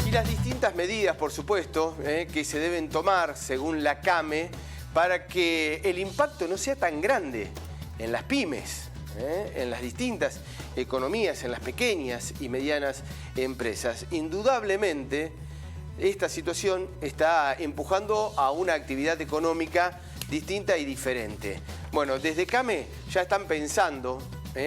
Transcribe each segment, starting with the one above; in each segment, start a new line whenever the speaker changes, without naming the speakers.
Y las distintas medidas, por supuesto, que se deben tomar según la CAME para que el impacto no sea tan grande en las pymes, en las distintas economías, en las pequeñas y medianas empresas. Indudablemente, esta situación está empujando a una actividad económica distinta y diferente. Bueno, desde CAME ya están pensando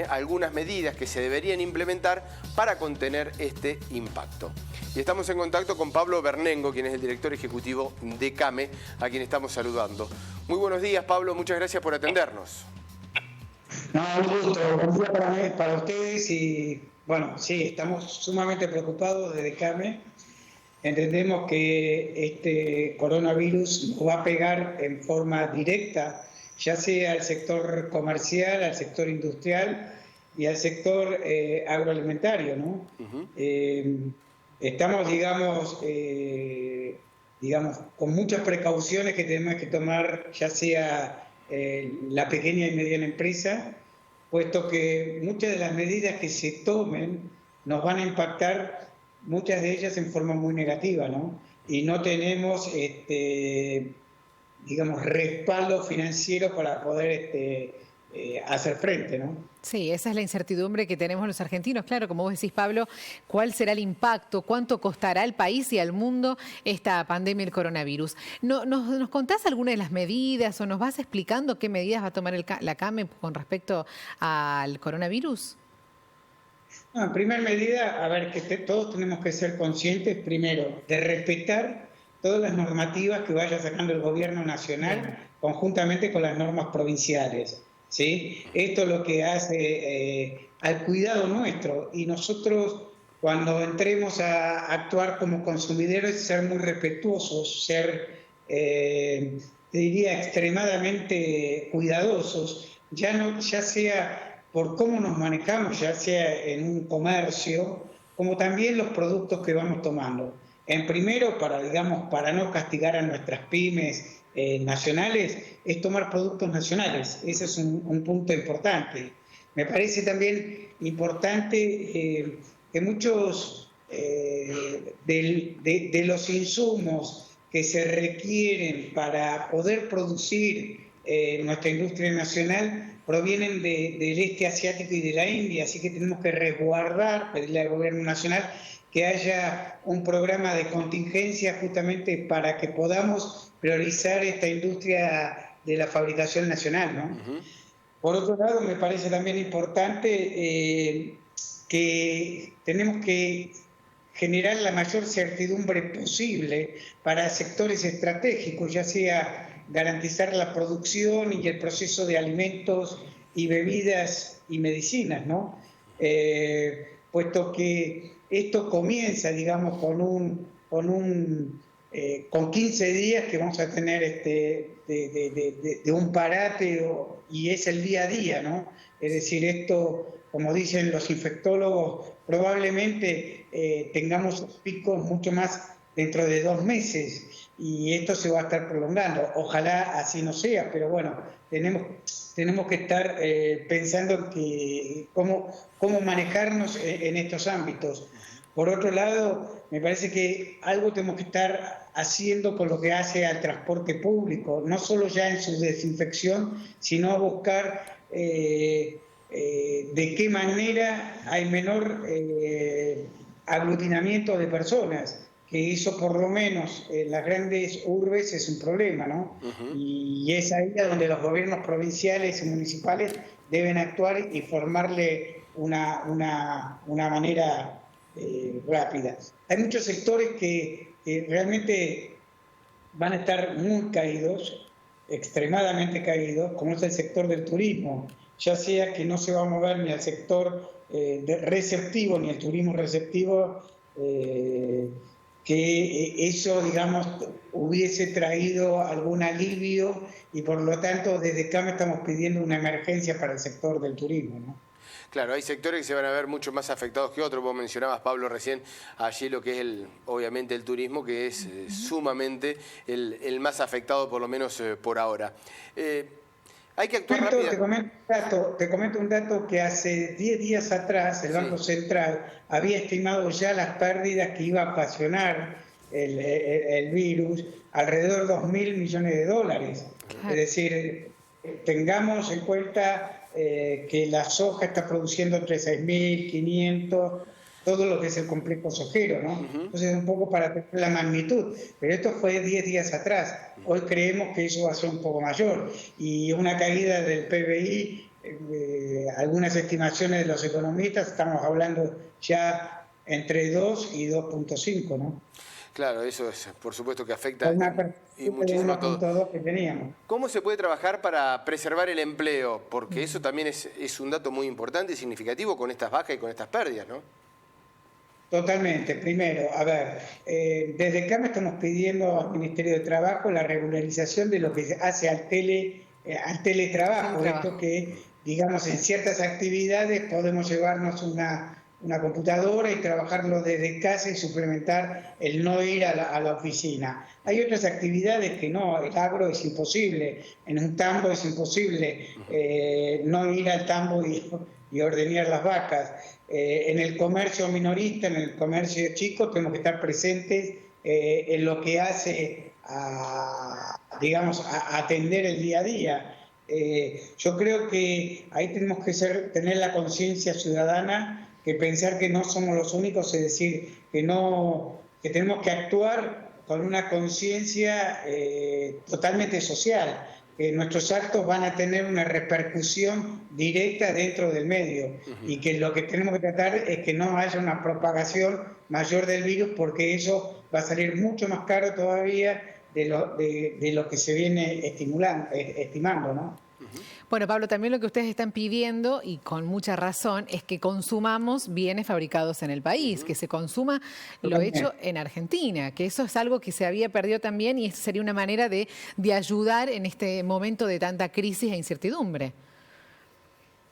algunas medidas que se deberían implementar para contener este impacto. Y estamos en contacto con Pablo Bernengo, quien es el director ejecutivo de CAME, a quien estamos saludando. Muy buenos días, Pablo, muchas gracias por atendernos.
No, un gusto, buen día para ustedes y bueno, sí, estamos sumamente preocupados desde CAME. Entendemos que este coronavirus nos va a pegar en forma directa, ya sea al sector comercial, al sector industrial y al sector agroalimentario, ¿no? Estamos, digamos, con muchas precauciones que tenemos que tomar, ya sea la pequeña y mediana empresa, puesto que muchas de las medidas que se tomen nos van a impactar, muchas de ellas en forma muy negativa, ¿no? Y no tenemos, digamos, respaldo financiero para poder hacer frente, ¿no?
Sí, esa es la incertidumbre que tenemos los argentinos. Claro, como vos decís, Pablo, ¿cuál será el impacto? ¿Cuánto costará al país y al mundo esta pandemia del coronavirus? ¿Nos contás alguna de las medidas o nos vas explicando qué medidas va a tomar la CAME con respecto al coronavirus?
No, en primera medida, a ver, que todos tenemos que ser conscientes, primero, de respetar todas las normativas que vaya sacando el gobierno nacional conjuntamente con las normas provinciales, ¿sí? Esto es lo que hace al cuidado nuestro, y nosotros cuando entremos a actuar como consumidores, ser muy respetuosos, ser, te diría, extremadamente cuidadosos, ya sea por cómo nos manejamos, ya sea en un comercio, como también los productos que vamos tomando. En primero, para no castigar a nuestras pymes nacionales, es tomar productos nacionales. Ese es un punto importante. Me parece también importante que muchos de los insumos que se requieren para poder producir nuestra industria nacional provienen del este asiático y de la India, así que tenemos que resguardar, pedirle al gobierno nacional que haya un programa de contingencia justamente para que podamos priorizar esta industria de la fabricación nacional, ¿no? Por otro lado, me parece también importante que tenemos que generar la mayor certidumbre posible para sectores estratégicos, ya sea garantizar la producción y el proceso de alimentos y bebidas y medicinas, ¿no? Puesto que esto comienza, digamos, con 15 días que vamos a tener de un parate y es el día a día, ¿no? Es decir, esto, como dicen los infectólogos, probablemente tengamos picos mucho más dentro de 2 meses y esto se va a estar prolongando. Ojalá así no sea, pero bueno, tenemos que estar pensando que cómo manejarnos en estos ámbitos. Por otro lado, me parece que algo tenemos que estar haciendo con lo que hace al transporte público, no solo ya en su desinfección, sino a buscar de qué manera hay menor aglutinamiento de personas, que eso por lo menos en las grandes urbes es un problema, ¿no? Y es ahí donde los gobiernos provinciales y municipales deben actuar y formarle una manera rápida. Hay muchos sectores que realmente van a estar muy caídos, extremadamente caídos, como es el sector del turismo, ya sea que no se va a mover ni al sector receptivo ni al turismo receptivo, que eso, digamos, hubiese traído algún alivio, y por lo tanto desde CAME estamos pidiendo una emergencia para el sector del turismo, ¿no?
Claro, hay sectores que se van a ver mucho más afectados que otros. Vos mencionabas, Pablo, recién allí lo que es obviamente el turismo, que es sumamente el más afectado, por lo menos por ahora. Hay que actuar rápido.
Te comento un dato que hace 10 días atrás el Banco Central había estimado ya las pérdidas que iba a ocasionar el virus, alrededor de 2.000 millones de dólares. Es decir, tengamos en cuenta que la soja está produciendo entre 6.500, todo lo que es el complejo sojero, ¿no? Entonces, un poco para tener la magnitud. Pero esto fue 10 días atrás. Hoy creemos que eso va a ser un poco mayor. Y una caída del PBI, algunas estimaciones de los economistas, estamos hablando ya entre 2 y 2.5, ¿no?
Claro, eso es, por supuesto que afecta
y muchísimo a todo. Que teníamos.
¿Cómo se puede trabajar para preservar el empleo? Porque eso también es un dato muy importante y significativo con estas bajas y con estas pérdidas, ¿no?
Totalmente. Primero, a ver, desde CAMA estamos pidiendo al Ministerio de Trabajo la regularización de lo que se hace al teletrabajo. Esto que, digamos, en ciertas actividades podemos llevarnos una computadora y trabajarlo desde casa y suplementar el no ir a la oficina. Hay otras actividades que no, el agro es imposible, en un tambo es imposible no ir al tambo y ordeñar las vacas. En el comercio minorista, en el comercio chico, tenemos que estar presentes en lo que hace a atender el día a día. Yo creo que ahí tenemos que tener la conciencia ciudadana, que pensar que no somos los únicos, es decir, que tenemos que actuar con una conciencia totalmente social, que nuestros actos van a tener una repercusión directa dentro del medio y que lo que tenemos que tratar es que no haya una propagación mayor del virus, porque eso va a salir mucho más caro todavía de lo que se viene estimando, ¿no?
Bueno, Pablo, también lo que ustedes están pidiendo, y con mucha razón, es que consumamos bienes fabricados en el país, que se consuma lo hecho en Argentina, que eso es algo que se había perdido también y esa sería una manera de ayudar en este momento de tanta crisis e incertidumbre.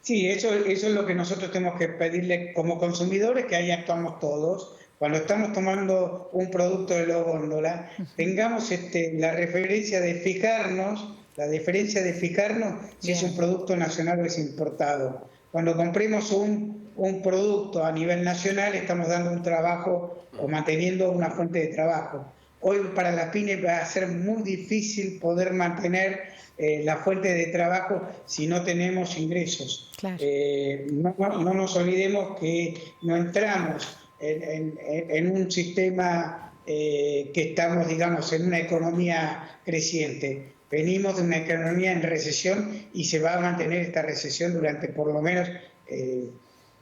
Sí, eso es lo que nosotros tenemos que pedirle como consumidores, que ahí actuamos todos. Cuando estamos tomando un producto de la góndola, tengamos la referencia de fijarnos, la diferencia de fijarnos si es un producto nacional o es importado. Cuando compremos un producto a nivel nacional, estamos dando un trabajo o manteniendo una fuente de trabajo. Hoy para las pymes va a ser muy difícil poder mantener la fuente de trabajo si no tenemos ingresos. Claro. No nos olvidemos que no entramos en un sistema que estamos, digamos, en una economía creciente. Venimos de una economía en recesión y se va a mantener esta recesión durante por lo menos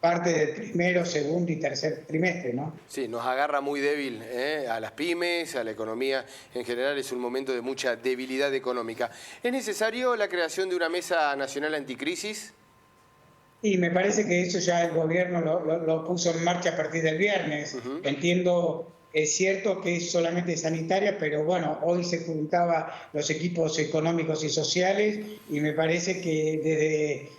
parte del primero, segundo y tercer trimestre, ¿no?
Sí, nos agarra muy débil a las pymes, a la economía en general. Es un momento de mucha debilidad económica. ¿Es necesario la creación de una mesa nacional anticrisis?
Y me parece que eso ya el gobierno lo puso en marcha a partir del viernes. Entiendo, es cierto que es solamente sanitaria, pero bueno, hoy se juntaban los equipos económicos y sociales y me parece que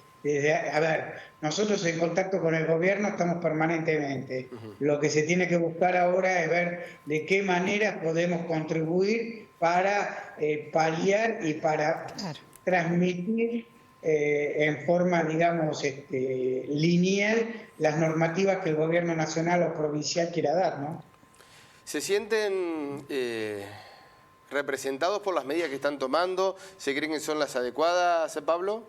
a ver, nosotros en contacto con el gobierno estamos permanentemente. Lo que se tiene que buscar ahora es ver de qué manera podemos contribuir para paliar y para transmitir en forma, digamos, lineal las normativas que el gobierno nacional o provincial quiera dar, ¿no?
¿Se sienten representados por las medidas que están tomando? ¿Se creen que son las adecuadas, Pablo?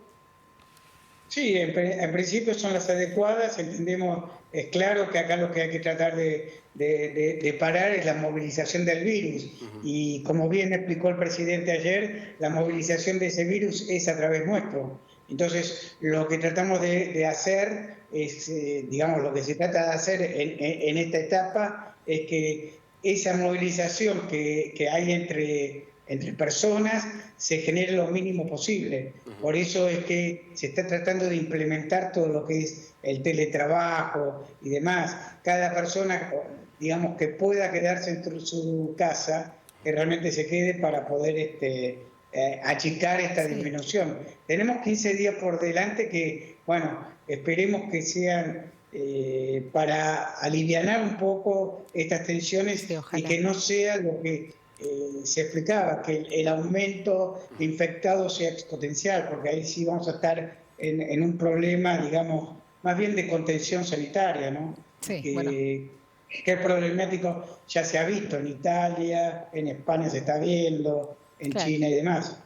Sí, en principio son las adecuadas. Entendemos, es claro que acá lo que hay que tratar de parar es la movilización del virus. Y como bien explicó el presidente ayer, la movilización de ese virus es a través nuestro. Entonces, lo que tratamos de hacer es, digamos, lo que se trata de hacer en esta etapa es que esa movilización que hay entre personas se genere lo mínimo posible. Por eso es que se está tratando de implementar todo lo que es el teletrabajo y demás. Cada persona, digamos, que pueda quedarse en su casa, que realmente se quede para poder achicar esta disminución. Tenemos 15 días por delante que, bueno, esperemos que sean para alivianar un poco estas tensiones y que no sea lo que se explicaba que el aumento de infectados sea exponencial, porque ahí sí vamos a estar en un problema, digamos, más bien de contención sanitaria, ¿no?
Sí, bueno.
Que es problemático, ya se ha visto en Italia, en España se está viendo, en
Claro.
China y demás.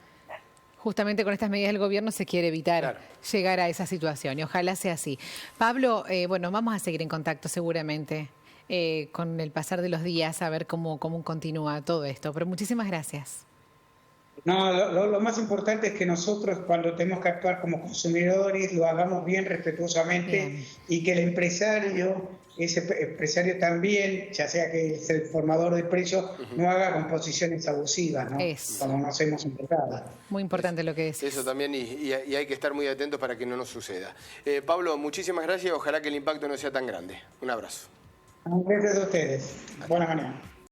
Justamente con estas medidas del gobierno se quiere evitar llegar a esa situación y ojalá sea así. Pablo, bueno, vamos a seguir en contacto seguramente con el pasar de los días a ver cómo continúa todo esto, pero muchísimas gracias.
No, lo más importante es que nosotros cuando tenemos que actuar como consumidores lo hagamos bien respetuosamente y que el empresario, ese empresario también, ya sea que es el formador de precios, no haga composiciones abusivas, ¿no? Como nos hemos empezado.
Muy importante lo que decís.
Eso también y hay que estar muy atentos para que no nos suceda. Pablo, muchísimas gracias. Ojalá que el impacto no sea tan grande. Un abrazo.
Gracias a ustedes. Buenas mañanas.